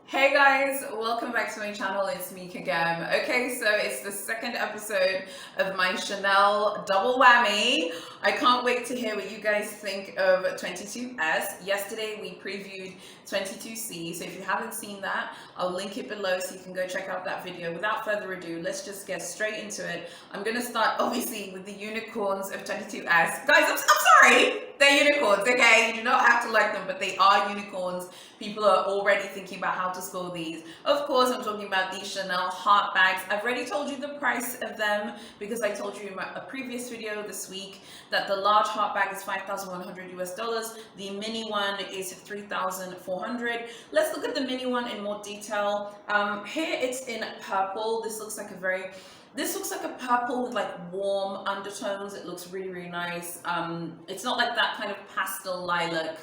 Hey guys, welcome back to my channel. It's me again. Okay, so it's the second episode of my Chanel double whammy. I can't wait to hear what you guys think of 22S. Yesterday we previewed 22C, so if you haven't seen that, I'll link it below so you can go check out that video. Without further ado, let's just get straight into it. I'm gonna start obviously with the unicorns of 22S. Guys, I'm sorry, they're unicorns, okay? You do not have to like them, but they are unicorns. People are already thinking about how to score these. Of course, I'm talking about these Chanel heart bags. I've already told you the price of them because I told you in a previous video this week that the large heart bag is $5,100 US. The mini one is $3,400. Let's look at the mini one in more detail. Here it's in purple. This looks like a purple with like warm undertones. It looks really, really nice. It's not like that kind of pastel lilac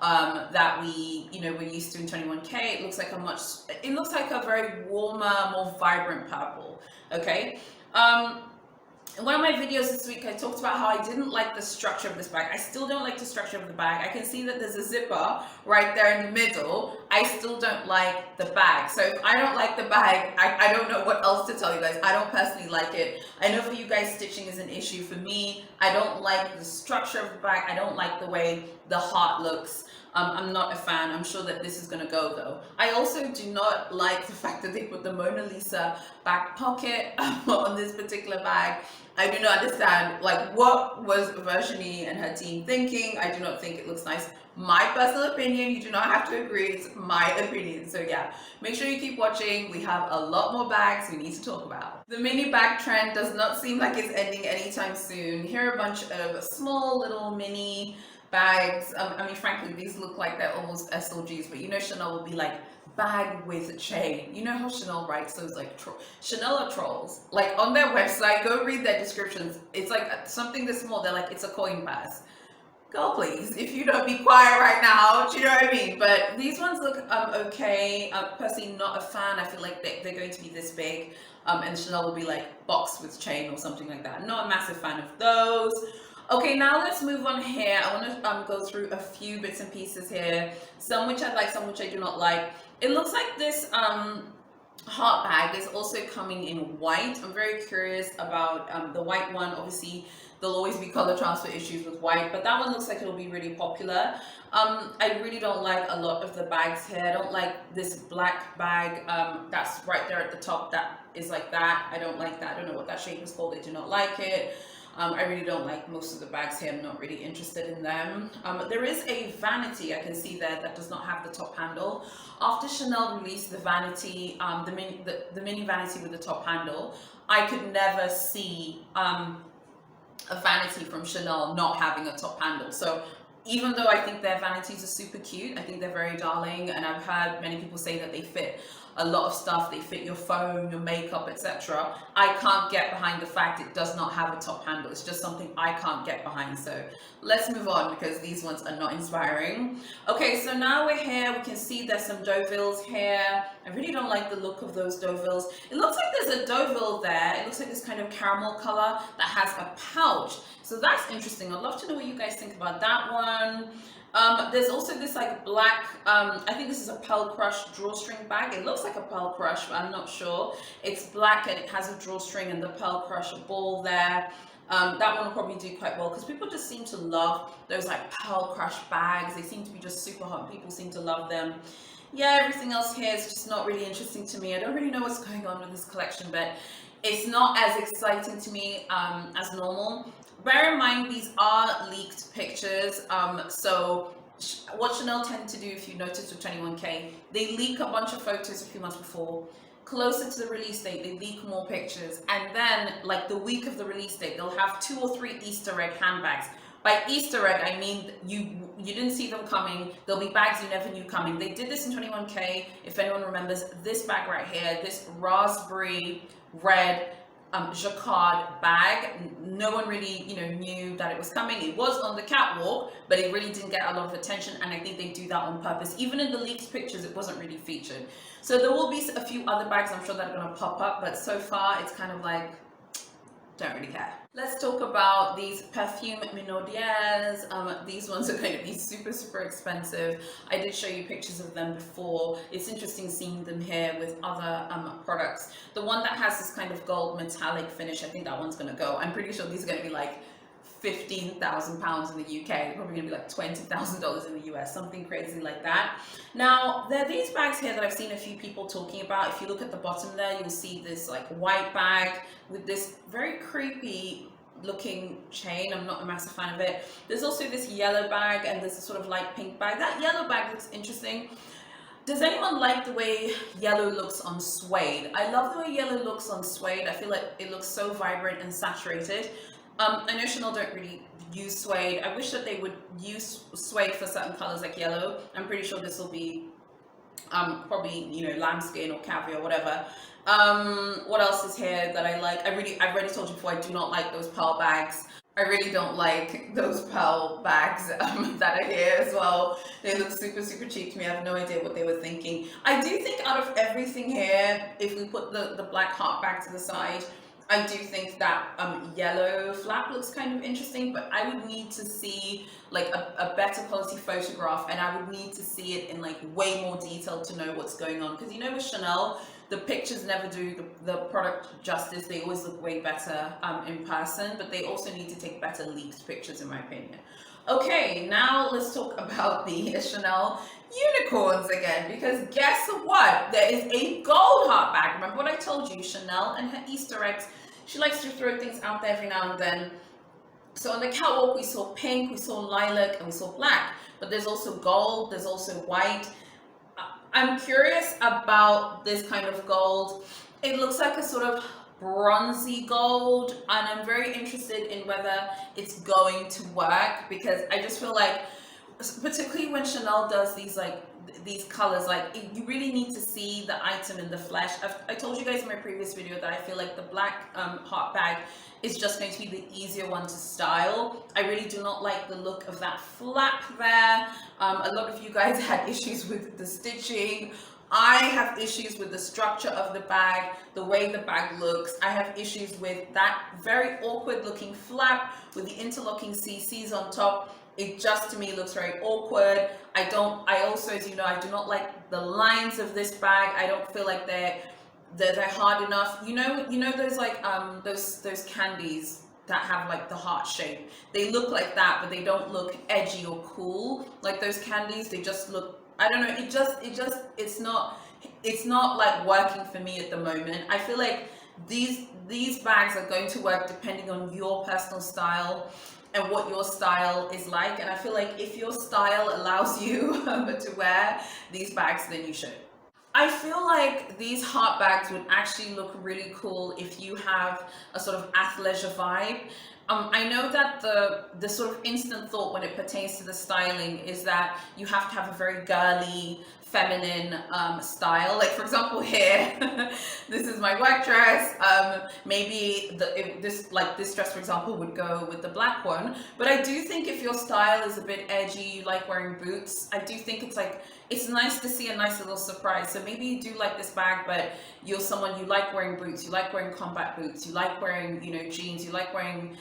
that we're used to in 21K. It looks like a very warmer, more vibrant purple. Okay. In one of my videos this week, I talked about how I didn't like the structure of this bag. I still don't like the structure of the bag. I can see that there's a zipper right there in the middle. I still don't like the bag. So if I don't like the bag, I don't know what else to tell you guys. I don't personally like it. I know for you guys, stitching is an issue. For me, I don't like the structure of the bag. I don't like the way the heart looks. I'm not a fan. I'm sure that this is going to go though. I also do not like the fact that they put the Mona Lisa back pocket on this particular bag. I do not understand, like, what was Virginie and her team thinking. I do not think it looks nice. My personal opinion, you do not have to agree, it's my opinion. So yeah, make sure you keep watching. We have a lot more bags we need to talk about. The mini bag trend does not seem like it's ending anytime soon. Here are a bunch of small little mini bags. I mean, frankly, these look like they're almost SLGs, but you know Chanel will be like, bag with chain. You know how Chanel writes those like Chanel are trolls. Like on their website, go read their descriptions. It's like something this small. They're like, it's a coin pass. Go please, if you don't be quiet right now. Do you know what I mean? But these ones look okay. I'm personally not a fan. I feel like they're going to be this big, and Chanel will be like boxed with chain or something like that. Not a massive fan of those. Okay, now let's move on here. I want to go through a few bits and pieces here. Some which I like, some which I do not like. It looks like this heart bag is also coming in white. I'm very curious about the white one. Obviously, there'll always be color transfer issues with white, but that one looks like it'll be really popular. I really don't like a lot of the bags here. I don't like this black bag that's right there at the top that is like that. I don't like that. I don't know what that shape is called. I do not like it. I really don't like most of the bags here. I'm not really interested in them. There is a vanity I can see there that does not have the top handle. After Chanel released the vanity, the mini vanity with the top handle, I could never see a vanity from Chanel not having a top handle. So even though I think their vanities are super cute, I think they're very darling, and I've heard many people say that they fit a lot of stuff, they fit your phone, your makeup, etc. I can't get behind the fact it does not have a top handle. It's just something I can't get behind. So let's move on because these ones are not inspiring. Okay, so now we're here. We can see there's some Deauvilles here. I really don't like the look of those Deauvilles. It looks like there's a Deauville there. It looks like this kind of caramel color that has a pouch. So that's interesting. I'd love to know what you guys think about that one. There's also this like black, I think this is a Pearl Crush drawstring bag. It looks like a Pearl Crush, but I'm not sure. It's black and it has a drawstring and the Pearl Crush ball there. That one will probably do quite well because people just seem to love those like Pearl Crush bags. They seem to be just super hot. People seem to love them. Yeah, everything else here is just not really interesting to me. I don't really know what's going on with this collection, but it's not as exciting to me as normal. Bear in mind, these are leaked pictures. So what Chanel tend to do, if you notice with 21K, they leak a bunch of photos a few months before. Closer to the release date, they leak more pictures. And then, like the week of the release date, they'll have 2 or 3 Easter egg handbags. By Easter egg, I mean you didn't see them coming. There'll be bags you never knew coming. They did this in 21K. If anyone remembers, this bag right here, this raspberry red jacquard bag, no one really knew that it was coming. It was on the catwalk, but it really didn't get a lot of attention, and I think they do that on purpose. Even in the leaked pictures, it wasn't really featured. So there will be a few other bags I'm sure that are going to pop up, but so far it's kind of like don't really care. Let's talk about these perfume minaudières. These ones are going to be super, super expensive. I did show you pictures of them before. It's interesting seeing them here with other products. The one that has this kind of gold metallic finish, I think that one's going to go. I'm pretty sure these are going to be like £15,000 in the UK, probably gonna be like $20,000 in the US, something crazy like that. Now, there are these bags here that I've seen a few people talking about. If you look at the bottom there, you'll see this like white bag with this very creepy looking chain. I'm not a massive fan of it. There's also this yellow bag and there's a sort of light pink bag. That yellow bag looks interesting. Does anyone like the way yellow looks on suede? I love the way yellow looks on suede. I feel like it looks so vibrant and saturated. I know Chanel don't really use suede. I wish that they would use suede for certain colors like yellow. I'm pretty sure this will be probably, you know, lambskin or caviar, whatever. What else is here that I like? I've already told you before, I do not like those pearl bags. I really don't like those pearl bags that are here as well. They look super, super cheap to me. I have no idea what they were thinking. I do think out of everything here, if we put the black heart bag to the side, I do think that yellow flap looks kind of interesting, but I would need to see like a better quality photograph, and I would need to see it in like way more detail to know what's going on. Because you know with Chanel, the pictures never do the product justice. They always look way better in person, but they also need to take better leaked pictures in my opinion. Okay, now let's talk about the Chanel unicorns again, because guess what? There is a gold heart bag. Remember what I told you, Chanel and her Easter eggs, she likes to throw things out there every now and then. So on the catwalk, we saw pink, we saw lilac, and we saw black, but there's also gold, there's also white. I'm curious about this kind of gold. It looks like a sort of bronzy gold, and I'm very interested in whether it's going to work, because I just feel like, particularly when Chanel does these colors, like you really need to see the item in the flesh. I told you guys in my previous video that I feel like the black heart bag is just going to be the easier one to style. I really do not like the look of that flap there. A lot of you guys had issues with the stitching. I have issues with the structure of the bag, the way the bag looks. I have issues with that very awkward looking flap with the interlocking CCs on top. It just to me looks very awkward. I also, as you know, I do not like the lines of this bag. I don't feel like they're hard enough. You know those like those candies that have like the heart shape. They look like that, but they don't look edgy or cool. Like those candies, they just look, I don't know, it's not like working for me at the moment. I feel like these bags are going to work depending on your personal style and what your style is like. And I feel like if your style allows you to wear these bags, then you should. I feel like these heart bags would actually look really cool if you have a sort of athleisure vibe. I know that the sort of instant thought when it pertains to the styling is that you have to have a very girly, feminine style. Like for example here, this is my work dress. Maybe this dress, for example, would go with the black one. But I do think if your style is a bit edgy, you like wearing boots, I do think it's nice to see a nice little surprise. So maybe you do like this bag, but you're someone, you like wearing boots, you like wearing combat boots, you like wearing, you know, jeans, you like wearing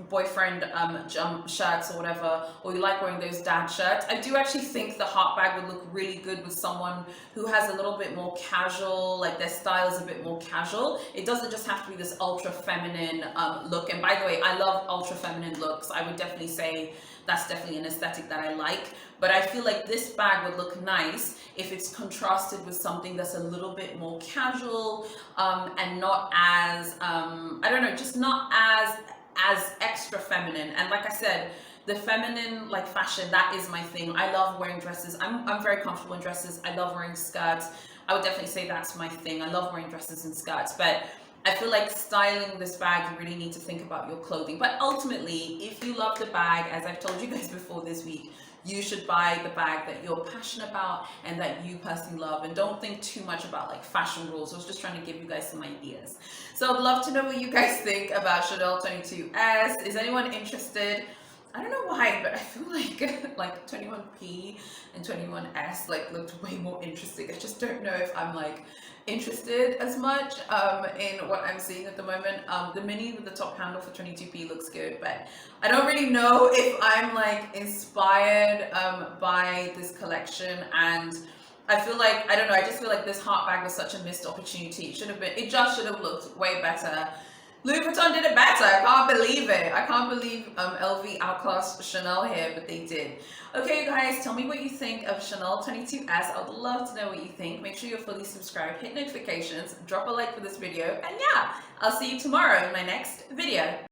boyfriend jump shirts or whatever, or you like wearing those dad shirts. I do actually think the heart bag would look really good with someone who has a little bit more casual, like their style is a bit more casual. It doesn't just have to be this ultra feminine look. And by the way, I love ultra feminine looks. I would definitely say that's definitely an aesthetic that I like. But I feel like this bag would look nice if it's contrasted with something that's a little bit more casual and not as, I don't know, just not as extra feminine. And like I said, the feminine like fashion, that is my thing. I love wearing dresses. I'm very comfortable in dresses. I love wearing skirts. I would definitely say that's my thing. I love wearing dresses and skirts, but I feel like styling this bag, you really need to think about your clothing. But ultimately, if you love the bag, as I've told you guys before this week, you should buy the bag that you're passionate about and that you personally love, and don't think too much about like fashion rules. I was just trying to give you guys some ideas. So I'd love to know what you guys think about Chanel 22S. Is anyone interested? I don't know why, but I feel like 21P and 21S like looked way more interesting. I just don't know if I'm like interested as much in what I'm seeing at the moment. The mini with the top handle for 22p looks good, but I don't really know if I'm like inspired by this collection. And I feel like, I don't know, I just feel like this heart bag was such a missed opportunity. It just should have looked way better. Louis Vuitton did it better. I can't believe it. I can't believe LV outclassed Chanel here, but they did. Okay, you guys, tell me what you think of Chanel 22S. I would love to know what you think. Make sure you're fully subscribed, hit notifications, drop a like for this video, and yeah, I'll see you tomorrow in my next video.